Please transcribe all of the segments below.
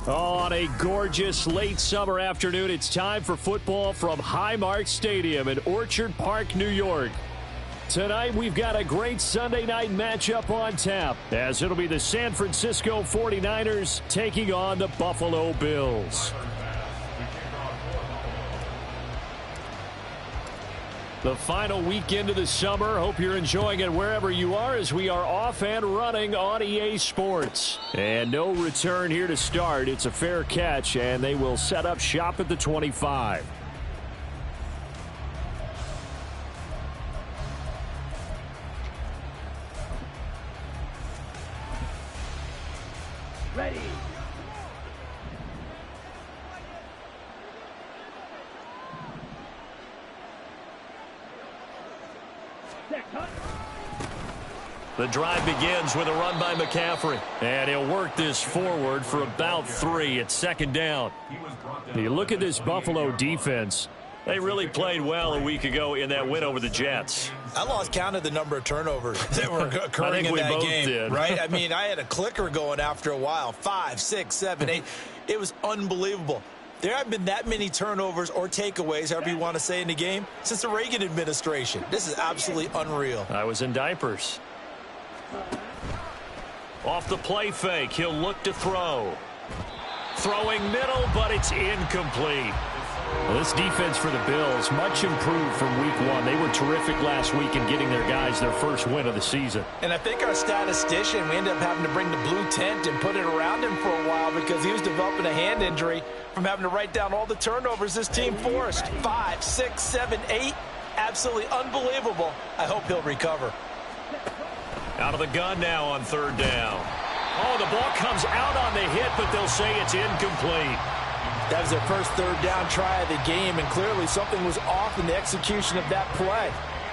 On a gorgeous late summer afternoon, it's time for football from Highmark Stadium in Orchard Park, New York. Tonight, we've got a great Sunday night matchup on tap, as it'll be the San Francisco 49ers taking on the Buffalo Bills. The final weekend of the summer. Hope you're enjoying it wherever you are as we are off and running on EA Sports. And no return here to start. It's a fair catch, and they will set up shop at the 25. Ready. The drive begins with a run by McCaffrey. And he'll work this forward for about 3 at second down. You look at this Buffalo defense. They really played well a week ago in that win over the Jets. I lost count of the number of turnovers that were occurring in that game. Did. Right? I mean, I had a clicker going after a while. 5, 6, 7, 8. It was unbelievable. There haven't been that many turnovers or takeaways, however you want to say, in the game since the Reagan administration. This is absolutely unreal. I was in diapers. Off the play fake, he'll look to throw. Throwing middle, but it's incomplete. Well, this defense for the Bills, much improved from week 1. They were terrific last week in getting their guys their first win of the season. And I think our statistician, we ended up having to bring the blue tent and put it around him for a while because he was developing a hand injury from having to write down all the turnovers this team forced. 5, 6, 7, 8. Absolutely unbelievable. I hope he'll recover. Out of the gun now on third down. Oh, the ball comes out on the hit, but they'll say it's incomplete. That was their first third down try of the game, and clearly something was off in the execution of that play.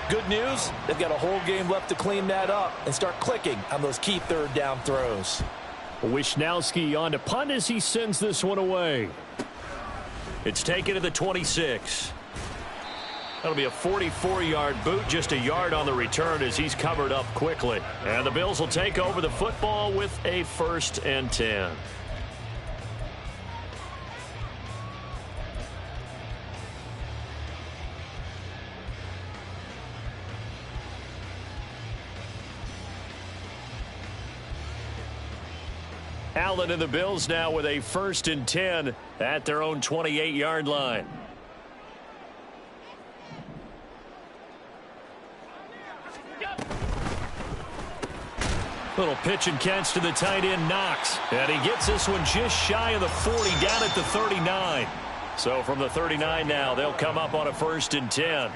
Good news, they've got a whole game left to clean that up and start clicking on those key third down throws. Wishnowski on to punt as he sends this one away. It's taken to the 26. That'll be a 44-yard boot, just a yard on the return as he's covered up quickly. And the Bills will take over the football with a 1st and 10. Allen and the Bills now with a 1st and 10 at their own 28-yard line. Little pitch and catch to the tight end, Knox. And he gets this one just shy of the 40, down at the 39. So from the 39 now, they'll come up on a 1st and 10.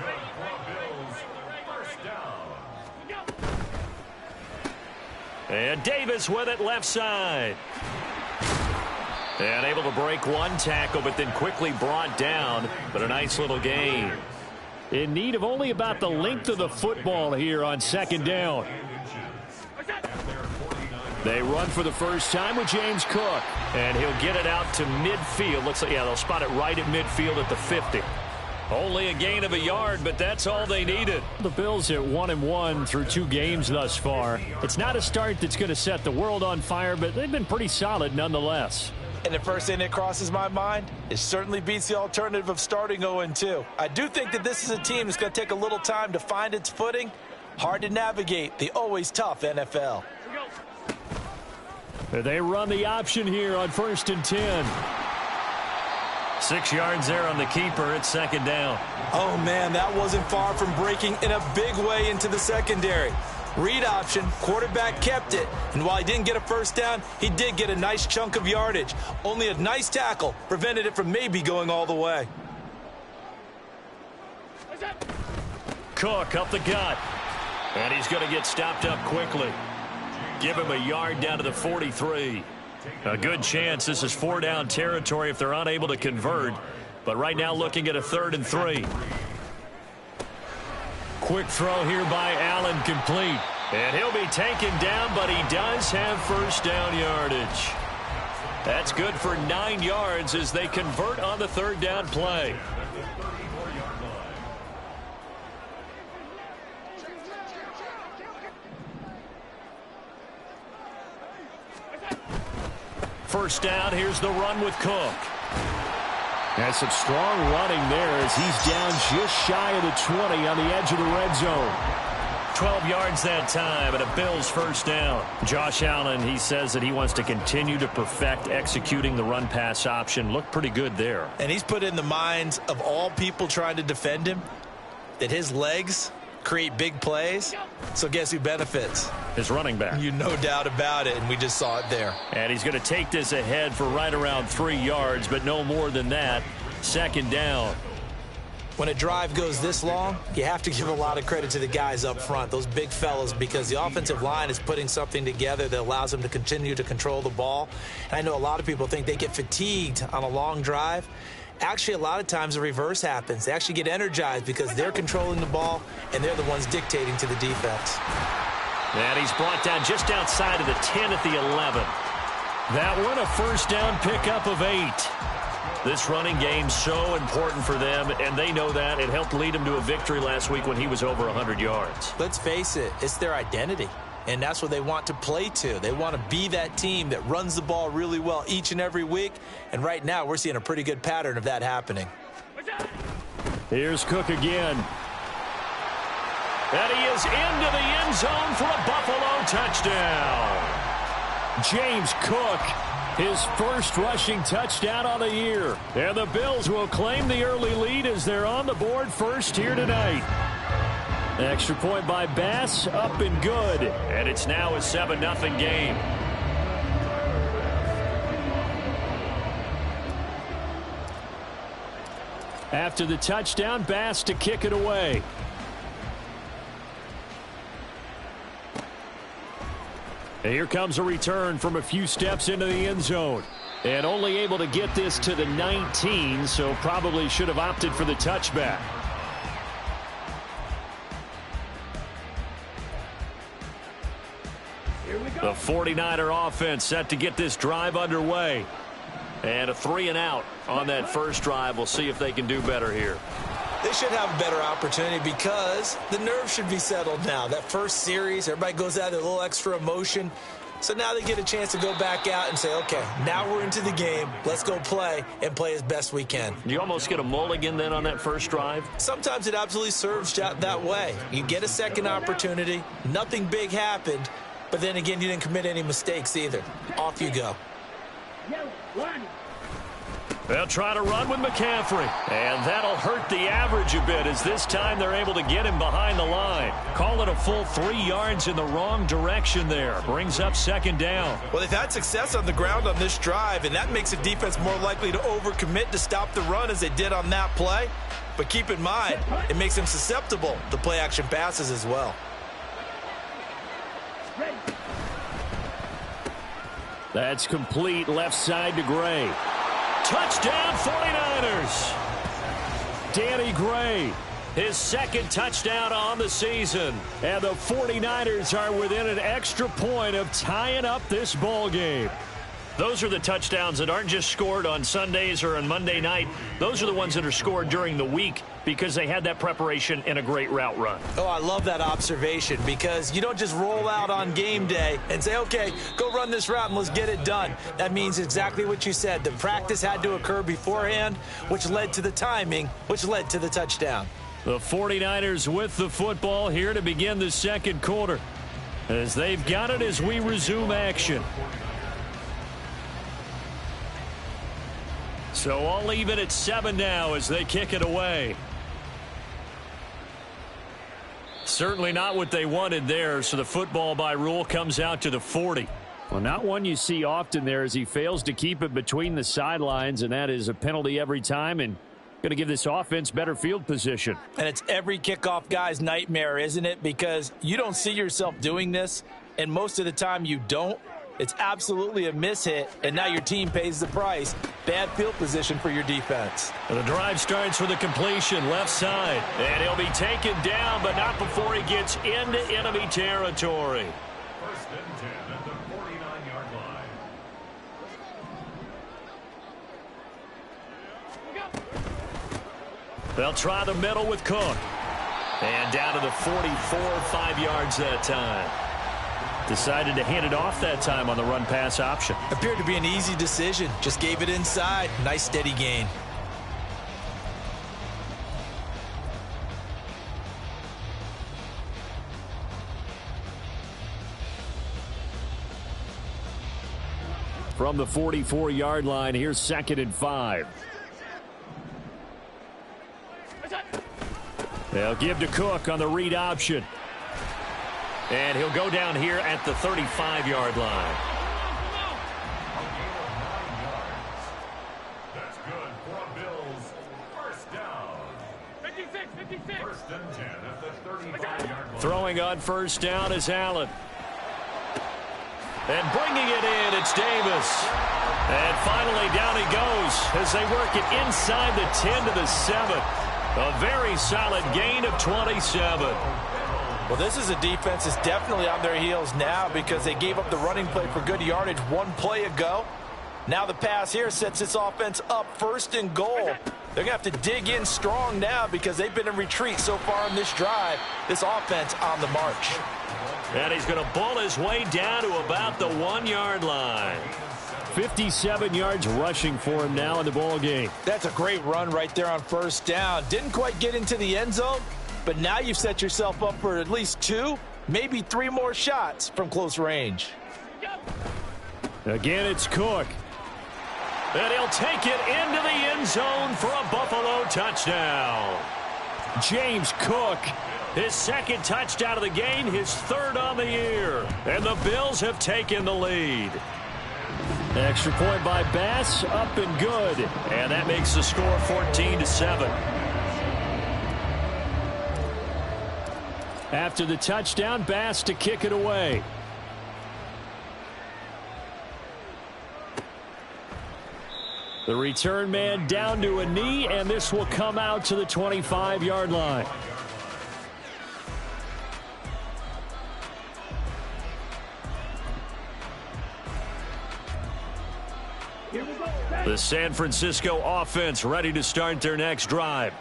And Davis with it left side. And able to break one tackle, but then quickly brought down. But a nice little gain. In need of only about the length of the football here on second down. They run for the first time with James Cook. And he'll get it out to midfield. Looks like, yeah, they'll spot it right at midfield at the 50. Only a gain of a yard, but that's all they needed. The Bills at 1-1 through 2 games thus far. It's not a start that's going to set the world on fire, but they've been pretty solid nonetheless. And the first thing that crosses my mind, it certainly beats the alternative of starting 0-2. I do think that this is a team that's going to take a little time to find its footing. Hard to navigate the always tough NFL. They run the option here on 1st and 10. 6 yards there on the keeper at second down. Oh, man, that wasn't far from breaking in a big way into the secondary. Read option, quarterback kept it. And while he didn't get a first down, he did get a nice chunk of yardage. Only a nice tackle prevented it from maybe going all the way. Cook up the gut. And he's going to get stopped up quickly. Give him a yard down to the 43. A good chance this is 4-down territory if they're unable to convert. But right now looking at a 3rd and 3. Quick throw here by Allen, complete. And he'll be taken down, but he does have first down yardage. That's good for 9 yards as they convert on the 3rd down play. first down. Here's the run with Cook. And some strong running there as he's down just shy of the 20 on the edge of the red zone. 12 yards that time and a Bills first down. Josh Allen, he says that he wants to continue to perfect executing the run-pass option. Looked pretty good there. And he's put in the minds of all people trying to defend him that his legs create big plays. So guess who benefits? His running back. You no doubt about it, and we just saw it there. And he's going to take this ahead for right around 3 yards, but no more than that. Second down. When a drive goes this long, you have to give a lot of credit to the guys up front, those big fellas, because the offensive line is putting something together that allows them to continue to control the ball. And I know a lot of people think they get fatigued on a long drive. Actually, a lot of times the reverse happens. They actually get energized because they're controlling the ball, and they're the ones dictating to the defense. And he's brought down just outside of the 10 at the 11. That one, a first down pickup of 8. This running game so important for them, and they know that. It helped lead them to a victory last week when he was over 100 yards. Let's face it, it's their identity, and that's what they want to play to. They want to be that team that runs the ball really well each and every week, and right now we're seeing a pretty good pattern of that happening. Here's Cook again. And he is into the end zone for a Buffalo touchdown. James Cook, his first rushing touchdown on the year. And the Bills will claim the early lead as they're on the board first here tonight. Extra point by Bass, up and good. And it's now a 7-0 game. After the touchdown, Bass to kick it away. And here comes a return from a few steps into the end zone. And only able to get this to the 19, so probably should have opted for the touchback. The 49er offense set to get this drive underway. And a 3-and-out on that first drive. We'll see if they can do better here. They should have a better opportunity because the nerves should be settled now. That first series, everybody goes out with a little extra emotion. So now they get a chance to go back out and say, okay, now we're into the game. Let's go play and play as best we can. You almost get a mulligan then on that first drive? Sometimes it absolutely serves that way. You get a second opportunity. Nothing big happened. But then again, you didn't commit any mistakes either. Off you go. They'll try to run with McCaffrey. And that'll hurt the average a bit as this time they're able to get him behind the line. Call it a full 3 yards in the wrong direction there. Brings up second down. Well, they've had success on the ground on this drive, and that makes the defense more likely to overcommit to stop the run as they did on that play. But keep in mind, it makes them susceptible to play-action passes as well. That's complete left side to Gray. Touchdown 49ers. Danny Gray, his second touchdown on the season. And the 49ers are within an extra point of tying up this ball game. Those are the touchdowns that aren't just scored on Sundays or on Monday night. Those are the ones that are scored during the week because they had that preparation and a great route run. Oh, I love that observation because you don't just roll out on game day and say, okay, go run this route and let's get it done. That means exactly what you said. The practice had to occur beforehand, which led to the timing, which led to the touchdown. The 49ers with the football here to begin the second quarter as they've got it as we resume action. So all even at 7 now as they kick it away. Certainly not what they wanted there, so the football by rule comes out to the 40. Well, not one you see often there as he fails to keep it between the sidelines, and that is a penalty every time and going to give this offense better field position. And it's every kickoff guy's nightmare, isn't it? Because you don't see yourself doing this, and most of the time you don't. It's absolutely a mishit, and now your team pays the price. Bad field position for your defense. And the drive starts with a completion left side. And he'll be taken down, but not before he gets into enemy territory. First and 10 at the 49-yard line. They'll try the middle with Cook. And down to the 44, 5 yards that time. Decided to hand it off that time on the run-pass option. Appeared to be an easy decision. Just gave it inside. Nice steady gain. From the 44-yard line, here's 2nd and 5. They'll give to Cook on the read option. And he'll go down here at the 35-yard line. That's good for a Bills first down. 56. First and 10 at the 35-yard line. Throwing on first down is Allen. And bringing it in, it's Davis. And finally down he goes as they work it inside the 10 to the 7. A very solid gain of 27. Well, this is a defense that's definitely on their heels now because they gave up the running play for good yardage one play ago. Now the pass here sets this offense up 1st and goal. They're going to have to dig in strong now because they've been in retreat so far in this drive. This offense on the march. And he's going to bull his way down to about the 1-yard line. 57 yards rushing for him now in the ball game. That's a great run right there on first down. Didn't quite get into the end zone, but now you've set yourself up for at least 2, maybe 3 more shots from close range. Again, it's Cook. And he'll take it into the end zone for a Buffalo touchdown. James Cook, his 2nd touchdown of the game, his 3rd on the year. And the Bills have taken the lead. Extra point by Bass, up and good. And that makes the score 14-7. After the touchdown, Bass to kick it away. The return man down to a knee, and this will come out to the 25-yard line. The San Francisco offense ready to start their next drive.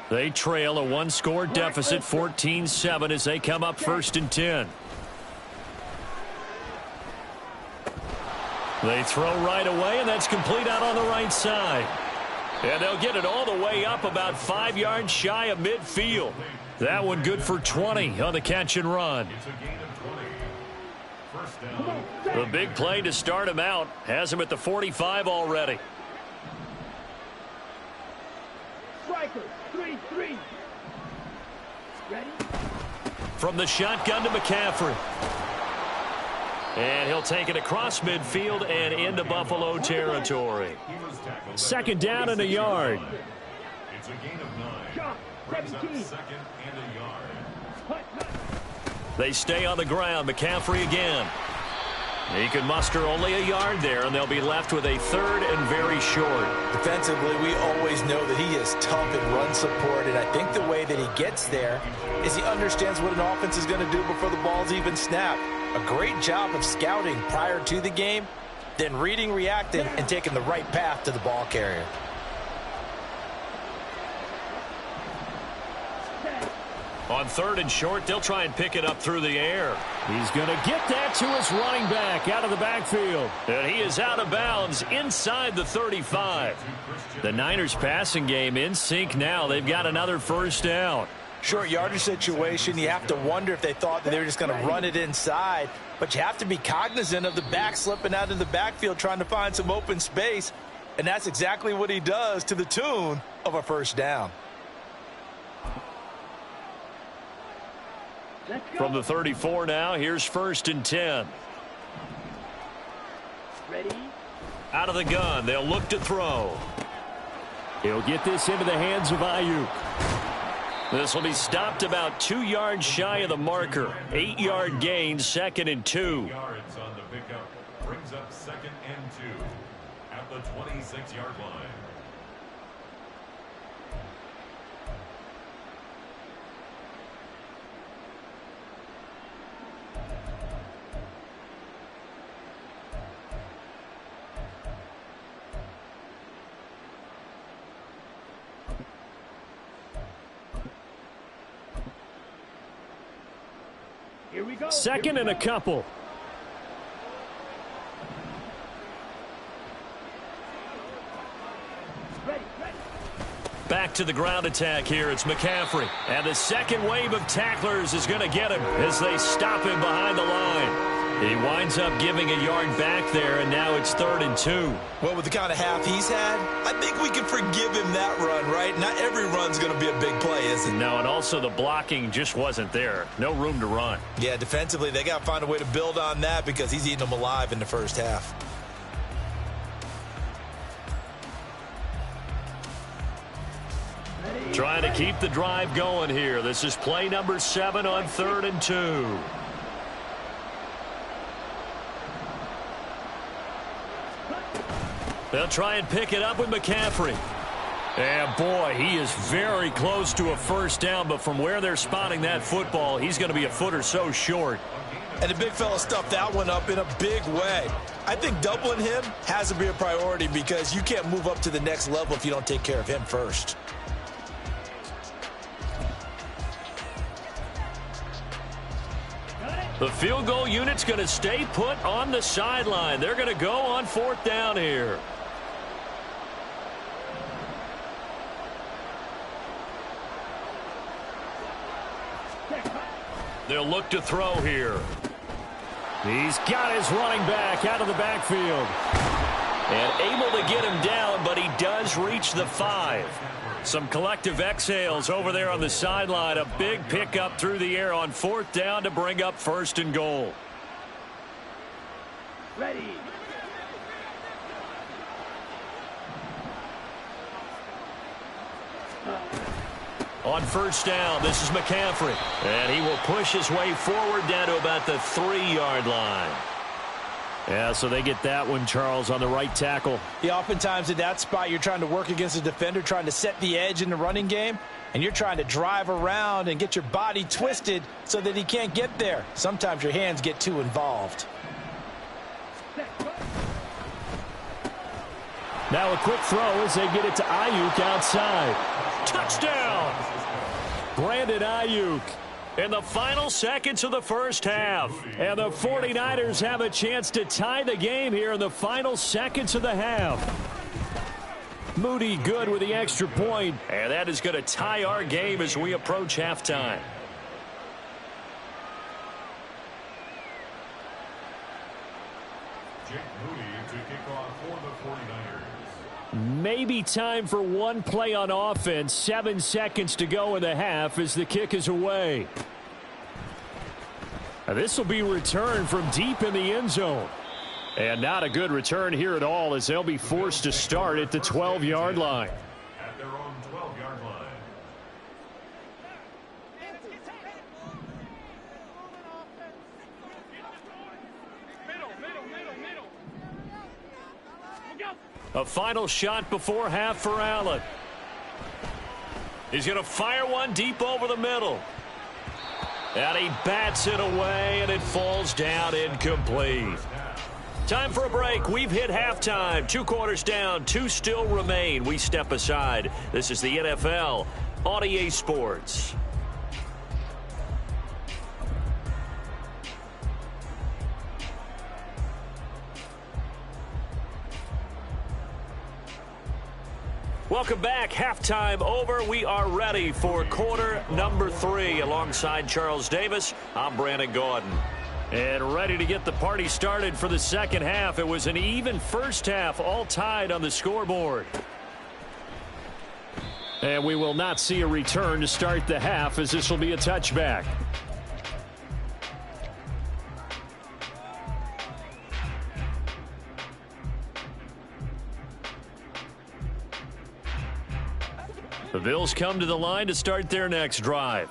They trail a 1-score deficit, 14-7, as they come up 1st and 10. They throw right away, and that's complete out on the right side. And they'll get it all the way up about 5 yards shy of midfield. That one good for 20 on the catch and run. The big play to start him out has him at the 45 already. Striker, 3-3. Ready? From the shotgun to McCaffrey. And he'll take it across midfield and into Buffalo territory. 2nd down and a yard. It's a gain of 9. Brings up 2nd and a yard. They stay on the ground. McCaffrey again. He can muster only a yard there, and they'll be left with a 3rd and very short. Defensively, we always know that he is tough in run support, and I think the way that he gets there is he understands what an offense is going to do before the ball's even snapped. A great job of scouting prior to the game, then reading, reacting, and taking the right path to the ball carrier. On 3rd and short, they'll try and pick it up through the air. He's going to get that to his running back out of the backfield. And he is out of bounds inside the 35. The Niners passing game in sync now. They've got another 1st down. Short yardage situation, you have to wonder if they thought that they were just going to run it inside. But you have to be cognizant of the back slipping out of the backfield trying to find some open space. And that's exactly what he does to the tune of a 1st down. From the 34 now, here's 1st and 10. Ready? Out of the gun, they'll look to throw. He'll get this into the hands of Ayuk. This will be stopped about 2 yards shy of the marker. 8-yard gain, 2nd and 2. Yards on the pickup. Brings up 2nd and 2 at the 26-yard line. Here we go. 2nd and a couple. Back to the ground attack here. It's McCaffrey. And the second wave of tacklers is going to get him as they stop him behind the line. He winds up giving a yard back there, and now it's 3rd and 2. Well, with the kind of half he's had, I think we can forgive him that run, right? Not every run's going to be a big play, is it? No, and also the blocking just wasn't there. No room to run. Yeah, defensively, they got to find a way to build on that because he's eating them alive in the first half. Trying to keep the drive going here. This is play number 7 on 3rd and 2. They'll try and pick it up with McCaffrey. And boy, he is very close to a first down, but from where they're spotting that football, he's going to be a foot or so short. And the big fella stuffed that one up in a big way. I think doubling him has to be a priority because you can't move up to the next level if you don't take care of him first. The field goal unit's going to stay put on the sideline. They're going to go on 4th down here. They'll look to throw here. He's got his running back out of the backfield. And able to get him down, but he does reach the 5. Some collective exhales over there on the sideline. A big pickup through the air on 4th down to bring up 1st and goal. Ready. On 1st down, this is McCaffrey. And he will push his way forward down to about the 3-yard line. Yeah, so they get that one, Charles, on the right tackle. Yeah, oftentimes in that spot, you're trying to work against a defender, trying to set the edge in the running game, and you're trying to drive around and get your body twisted so that he can't get there. Sometimes your hands get too involved. Now a quick throw as they get it to Ayuk outside. Touchdown! Brandon Ayuk. In the final seconds of the first half. And the 49ers have a chance to tie the game here in the final seconds of the half. Moody good with the extra point. And that is going to tie our game as we approach halftime. Maybe time for one play on offense. 7 seconds to go in the half as the kick is away. This will be returned from deep in the end zone. And not a good return here at all as they'll be forced to start at the 12-yard line. At their own 12-yard line. A final shot before half for Allen. He's going to fire one deep over the middle. And he bats it away, and it falls down incomplete. Time for a break. We've hit halftime. 2 quarters down, 2 still remain. We step aside. This is the NFL on EA Sports. Welcome back. Halftime over. We are ready for quarter number 3. Alongside Charles Davis, I'm Brandon Gordon. And ready to get the party started for the second half. It was an even first half, all tied on the scoreboard. And we will not see a return to start the half as this will be a touchback. The Bills come to the line to start their next drive.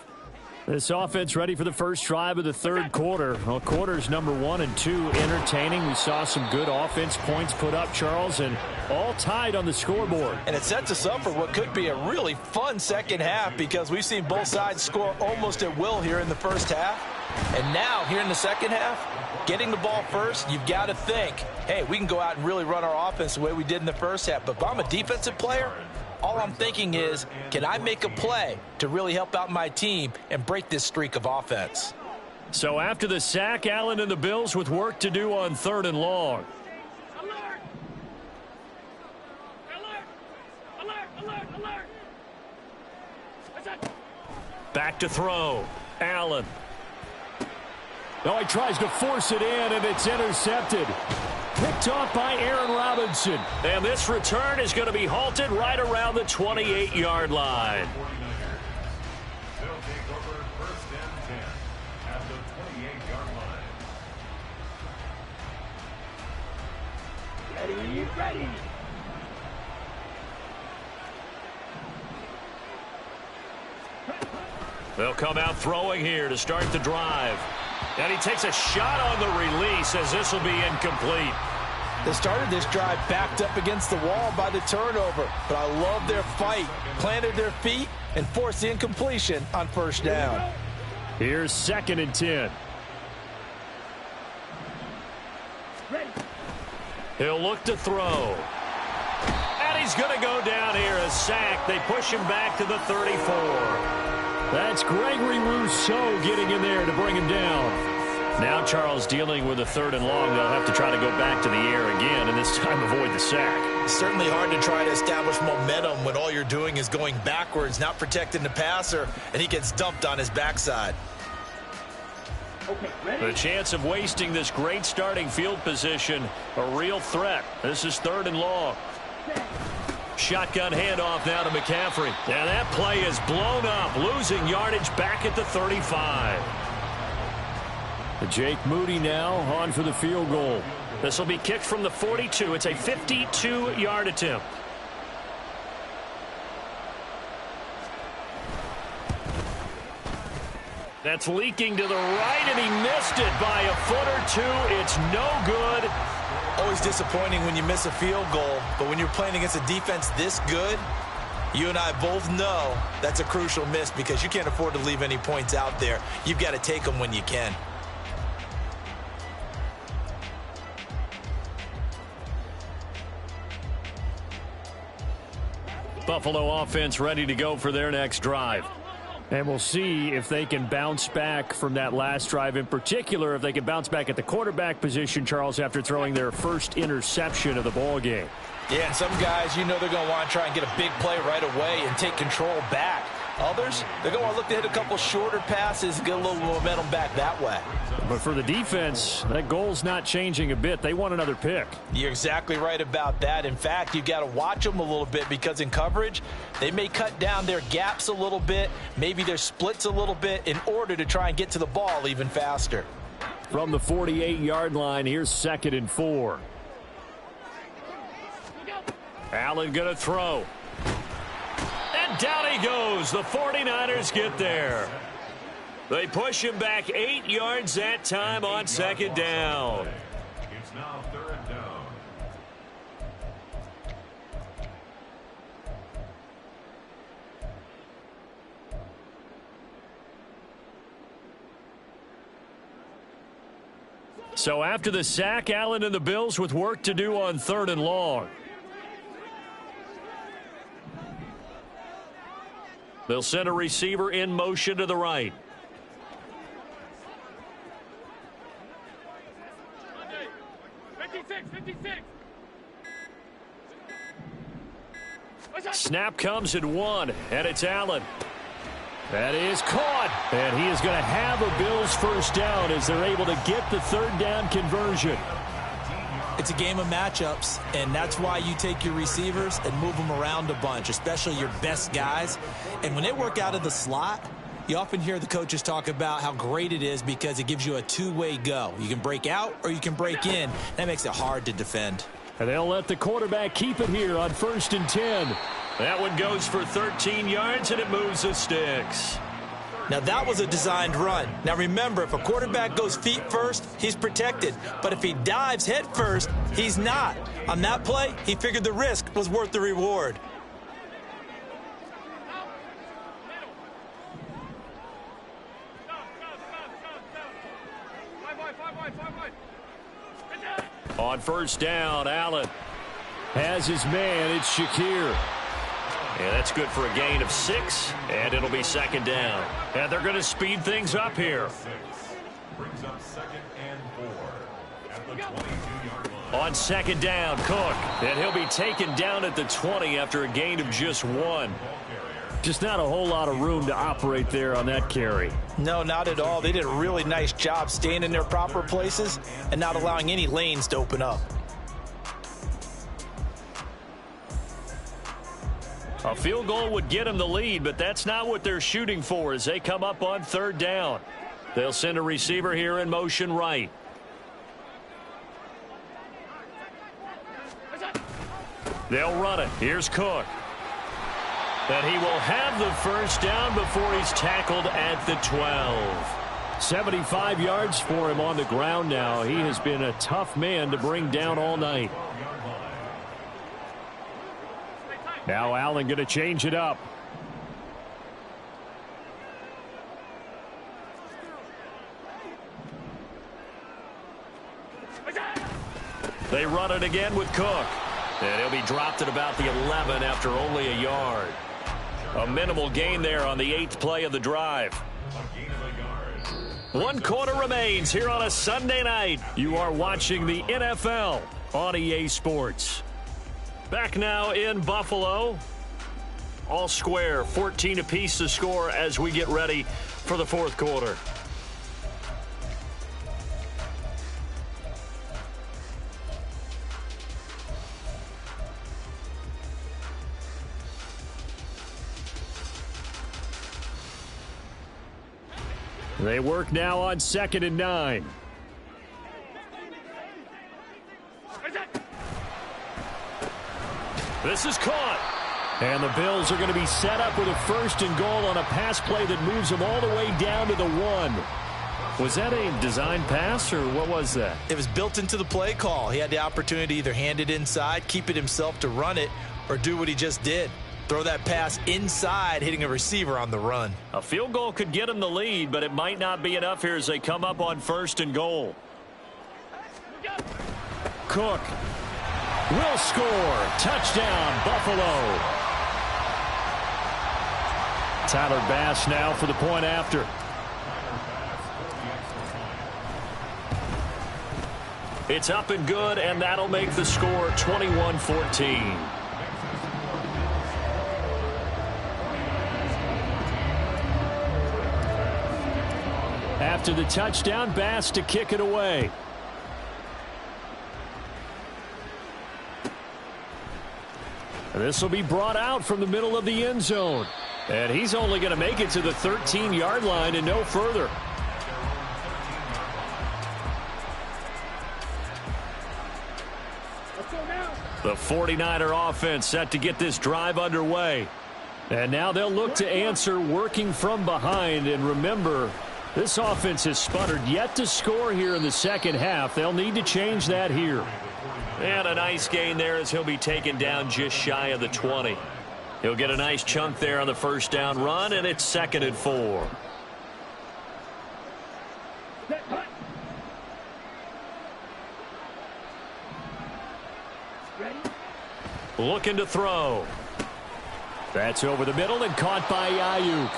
This offense ready for the first drive of the third quarter. Well, quarters number 1 and 2 entertaining. We saw some good offense points put up, Charles, and all tied on the scoreboard. And it sets us up for what could be a really fun second half because we've seen both sides score almost at will here in the first half. And now, here in the second half, getting the ball first, you've got to think, hey, we can go out and really run our offense the way we did in the first half. But if I'm a defensive player, all I'm thinking is, can I make a play to really help out my team and break this streak of offense? So after the sack, Allen and the Bills with work to do on 3rd and long. Alert! Alert! Alert! Alert! Alert! Back to throw. Allen. Oh, he tries to force it in, and it's intercepted. Picked off by Aaron Robinson. And this return is going to be halted right around the 28-yard line. They'll take over 1st and 10 at the 28-yard line. Ready, ready. They'll come out throwing here to start the drive. And he takes a shot on the release as this will be incomplete. They started this drive backed up against the wall by the turnover, but I love their fight. Planted their feet and forced the incompletion on 1st down. Here's 2nd and 10. Ready. He'll look to throw. And he's going to go down here, a sack. They push him back to the 34. That's Gregory Rousseau getting in there to bring him down. Now Charles dealing with a 3rd and long. They'll have to try to go back to the air again, and this time avoid the sack. It's certainly hard to try to establish momentum when all you're doing is going backwards, not protecting the passer, and he gets dumped on his backside. Okay, ready. The chance of wasting this great starting field position, a real threat. This is 3rd and long. Shotgun handoff now to McCaffrey. And that play is blown up, losing yardage back at the 35. Jake Moody now on for the field goal. This will be kicked from the 42. It's a 52-yard attempt. That's leaking to the right, and he missed it by a foot or two. It's no good. Always disappointing when you miss a field goal, but when you're playing against a defense this good, you and I both know that's a crucial miss because you can't afford to leave any points out there. You've got to take them when you can. Buffalo offense ready to go for their next drive. And we'll see if they can bounce back from that last drive, in particular if they can bounce back at the quarterback position, Charles, after throwing their first interception of the ball game. Yeah, and some guys, you know they're going to want to try and get a big play right away and take control back. Others, they're going to want to look to hit a couple shorter passes and get a little momentum back that way. But for the defense, that goal's not changing a bit. They want another pick. You're exactly right about that. In fact, you've got to watch them a little bit because in coverage, they may cut down their gaps a little bit, maybe their splits a little bit in order to try and get to the ball even faster. From the 48-yard line, here's 2nd and 4. Allen going to throw. And down he goes. The 49ers get there. They push him back 8 yards that time on 2nd down. It's now 3rd down. So after the sack, Allen and the Bills with work to do on 3rd and long. They'll send a receiver in motion to the right. Snap comes at 1, and it's Allen. That is caught, and he is going to have a Bills first down as they're able to get the 3rd down conversion. It's a game of matchups, and that's why you take your receivers and move them around a bunch, especially your best guys. And when they work out of the slot, you often hear the coaches talk about how great it is because it gives you a two-way go. You can break out or you can break in. That makes it hard to defend. And they'll let the quarterback keep it here on 1st and 10. That one goes for 13 yards, and it moves the sticks. Now, that was a designed run. Now, remember, if a quarterback goes feet first, he's protected. But if he dives head first, he's not. On that play, he figured the risk was worth the reward. On 1st down, Allen has his man. It's Shakir. Yeah, that's good for a gain of 6, and it'll be 2nd down. And they're going to speed things up here. Brings up 2nd and 4 at the 22-yard line. On 2nd down, Cook. And he'll be taken down at the 20 after a gain of just 1. Just not a whole lot of room to operate there on that carry. No, not at all. They did a really nice job staying in their proper places and not allowing any lanes to open up. A field goal would get them the lead, but that's not what they're shooting for as they come up on third down. They'll send a receiver here in motion right. They'll run it. Here's Cook. And he will have the first down before he's tackled at the 12. 75 yards for him on the ground now. He has been a tough man to bring down all night. Now Allen going to change it up. They run it again with Cook. And he'll be dropped at about the 11 after only a yard. A minimal gain there on the 8th play of the drive. 1 quarter remains here on a Sunday night. You are watching the NFL on EA Sports. Back now in Buffalo. All square, 14 apiece to score as we get ready for the 4th quarter. They work now on 2nd and 9. This is caught. And the Bills are going to be set up with a 1st and goal on a pass play that moves them all the way down to the 1. Was that a design pass, or what was that? It was built into the play call. He had the opportunity to either hand it inside, keep it himself to run it, or do what he just did. Throw that pass inside, hitting a receiver on the run. A field goal could get him the lead, but it might not be enough here as they come up on 1st and goal. Cook will score. Touchdown, Buffalo. Tyler Bass now for the point after. It's up and good, and that'll make the score 21-14. After the touchdown, Bass to kick it away. This will be brought out from the middle of the end zone. And he's only going to make it to the 13-yard line and no further. The 49er offense set to get this drive underway. And now they'll look to answer working from behind. And remember, this offense has sputtered yet to score here in the second half. They'll need to change that here. And a nice gain there as he'll be taken down just shy of the 20. He'll get a nice chunk there on the first down run, and it's 2nd and 4. Looking to throw. That's over the middle and caught by Ayuk.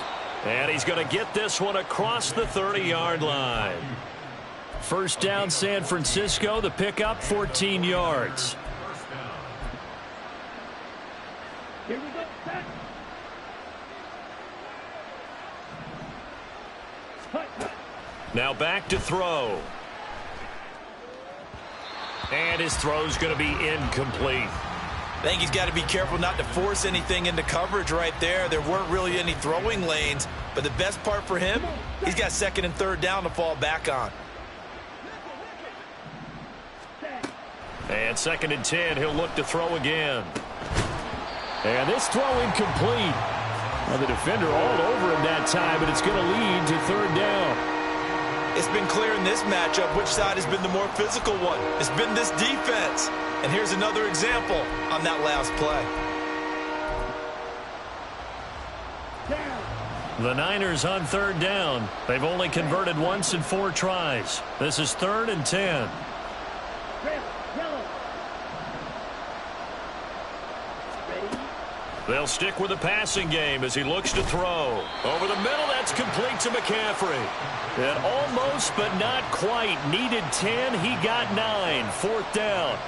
And he's going to get this one across the 30-yard line. First down, San Francisco. The pickup, 14 yards. Here we go. Back. Now back to throw. And his throw's going to be incomplete. I think he's got to be careful not to force anything into coverage right there. There weren't really any throwing lanes, but the best part for him, he's got 2nd and 3rd down to fall back on. And 2nd and 10, he'll look to throw again. And this throw incomplete. Well, the defender all over him that time, but it's going to lead to 3rd down. It's been clear in this matchup which side has been the more physical one. It's been this defense. And here's another example on that last play. The Niners on 3rd down. They've only converted once in 4 tries. This is 3rd and 10. They'll stick with the passing game as he looks to throw. Over the middle, that's complete to McCaffrey. And almost, but not quite. Needed 10, he got 9. 4th down.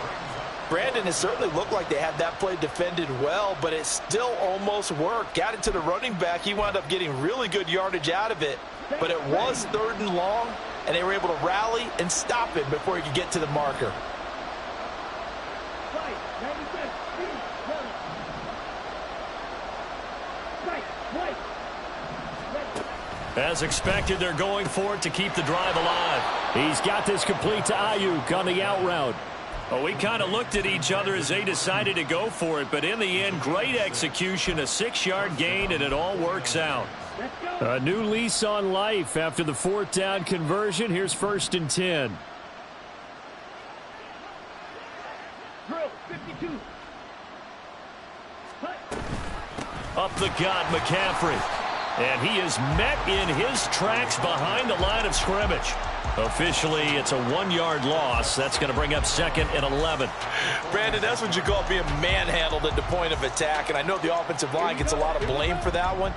Brandon, it certainly looked like they had that play defended well, but it still almost worked. Got it to the running back. He wound up getting really good yardage out of it, but it was 3rd and long, and they were able to rally and stop it before he could get to the marker. As expected, they're going for it to keep the drive alive. He's got this complete to Ayuk on the out route. Well, we kind of looked at each other as they decided to go for it, but in the end, great execution, a 6-yard gain, and it all works out. A new lease on life after the 4th down conversion. Here's 1st and 10. Drill, 52. Up the gut, McCaffrey. And he is met in his tracks behind the line of scrimmage. Officially, it's a 1-yard loss. That's going to bring up 2nd and 11. Brandon, that's what you call being manhandled at the point of attack. And I know the offensive line gets a lot of blame for that one.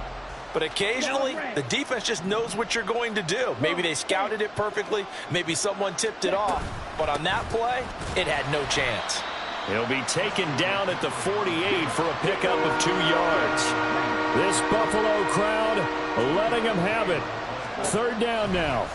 But occasionally, the defense just knows what you're going to do. Maybe they scouted it perfectly. Maybe someone tipped it off. But on that play, it had no chance. He'll be taken down at the 48 for a pickup of 2 yards. This Buffalo crowd letting him have it. 3rd down now.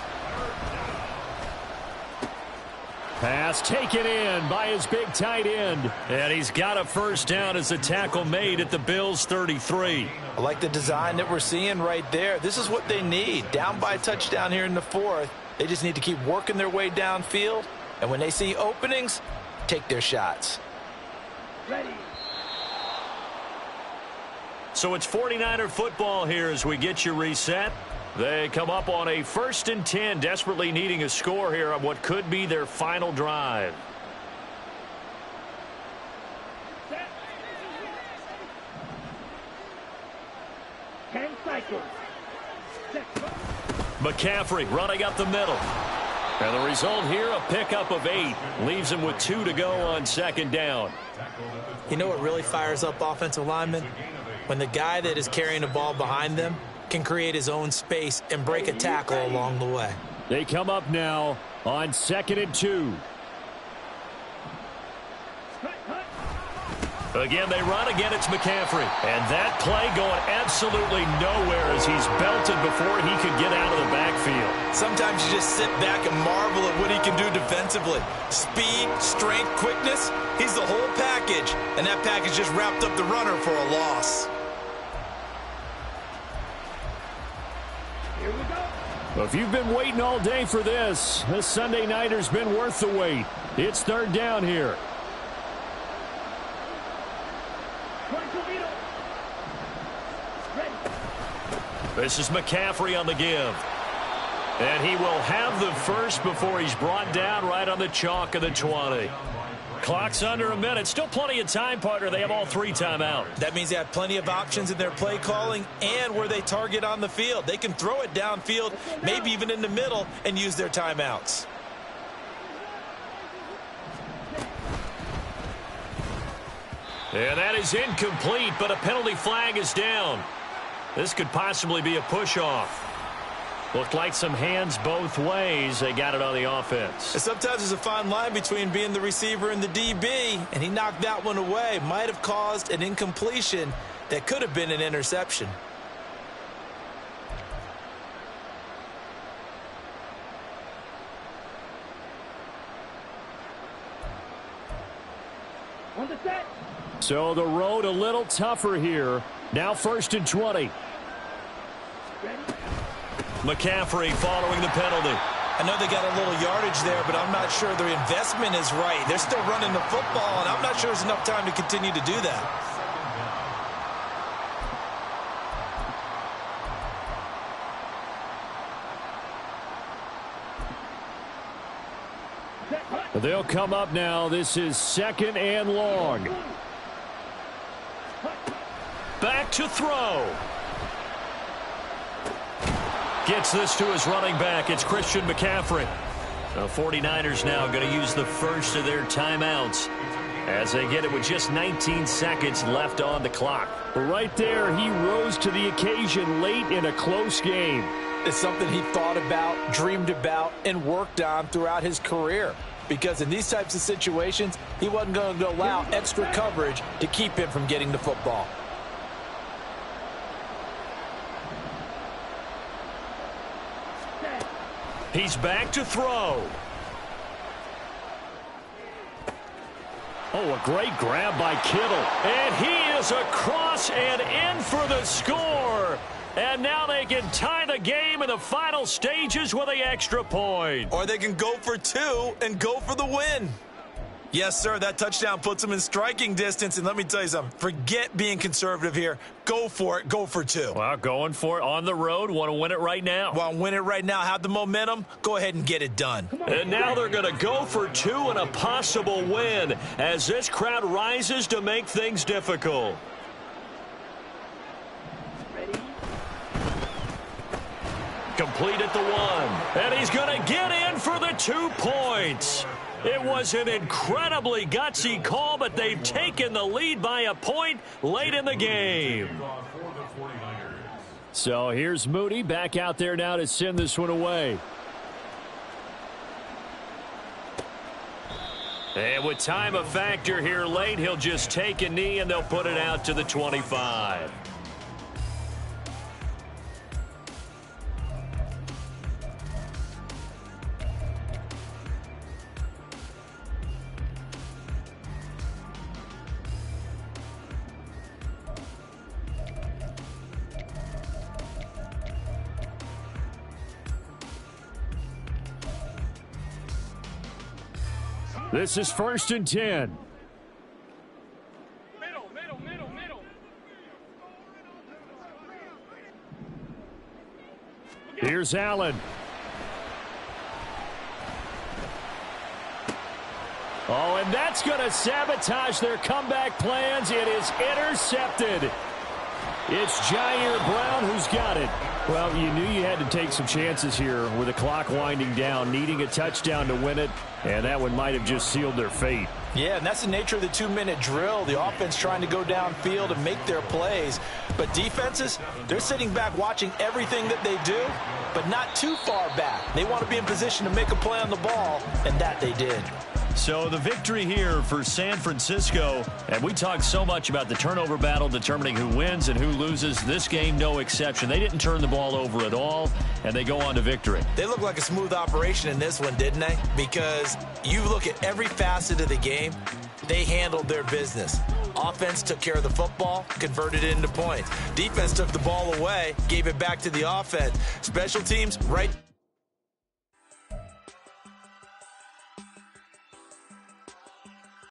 Pass taken in by his big tight end. And he's got a 1st down as the tackle made at the Bills' 33. I like the design that we're seeing right there. This is what they need. Down by a touchdown here in the 4th. They just need to keep working their way downfield. And when they see openings, take their shots. Ready. So it's 49er football here as we get you reset. They come up on a 1st and 10, desperately needing a score here on what could be their final drive. Set. 10 cycles. Set. McCaffrey running up the middle. And the result here, a pickup of 8. Leaves him with 2 to go on 2nd down. You know what really fires up offensive linemen? When the guy that is carrying the ball behind them can create his own space and break a tackle along the way. They come up now on 2nd and 2. Again, they run. Again, it's McCaffrey. And that play going absolutely nowhere as he's belted before he could get out of the backfield. Sometimes you just sit back and marvel at what he can do defensively. Speed, strength, quickness, he's the whole package. And that package just wrapped up the runner for a loss. Here we go. Well, if you've been waiting all day for this Sunday nighter's been worth the wait. It's 3rd down here. This is McCaffrey on the give. And he will have the first before he's brought down right on the chalk of the 20. Clock's under a minute. Still plenty of time, partner. They have all 3 timeouts. That means they have plenty of options in their play calling and where they target on the field. They can throw it downfield, maybe even in the middle, and use their timeouts. And that is incomplete, but a penalty flag is down. This could possibly be a push-off. Looked like some hands both ways. They got it on the offense. And sometimes there's a fine line between being the receiver and the DB, and he knocked that one away. Might have caused an incompletion that could have been an interception. On the set. So the road a little tougher here. Now 1st and 20. McCaffrey following the penalty. I know they got a little yardage there, but I'm not sure their investment is right. They're still running the football, and I'm not sure there's enough time to continue to do that. They'll come up now. This is 2nd and long. Back to throw. Gets this to his running back. It's Christian McCaffrey. The 49ers now going to use the first of their timeouts as they get it with just 19 seconds left on the clock. Right there, he rose to the occasion late in a close game. It's something he thought about, dreamed about, and worked on throughout his career. because in these types of situations, he wasn't going to allow extra coverage to keep him from getting the football. He's back to throw. Oh, a great grab by Kittle. And he is across and in for the score. And now they can tie the game in the final stages with the extra point. Or they can go for two and go for the win. Yes, sir, that touchdown puts them in striking distance. And let me tell you something, forget being conservative here. Go for it, go for two. Well, going for it on the road. Want to win it right now. Want to win it right now, have the momentum, go ahead and get it done. And now they're going to go for two and a possible win as this crowd rises to make things difficult. Complete at the one. And he's going to get in for the 2 points. It was an incredibly gutsy call, but they've taken the lead by a point late in the game. So here's Moody back out there now to send this one away. And with time a factor here late, he'll just take a knee and they'll put it out to the 25. This is 1st and 10. Middle. Here's Allen. Oh, and that's going to sabotage their comeback plans. It is intercepted. It's Jair Brown who's got it. Well, you knew you had to take some chances here with the clock winding down, needing a touchdown to win it, and that one might have just sealed their fate. Yeah, and that's the nature of the 2-minute drill. The offense trying to go downfield and make their plays. But defenses, they're sitting back watching everything that they do, but not too far back. They want to be in position to make a play on the ball, and that they did. So the victory here for San Francisco, and we talked so much about the turnover battle determining who wins and who loses. This game, no exception. They didn't turn the ball over at all, and they go on to victory. They look like a smooth operation in this one, didn't they? Because you look at every facet of the game, they handled their business. Offense took care of the football, converted it into points. Defense took the ball away, gave it back to the offense. Special teams, right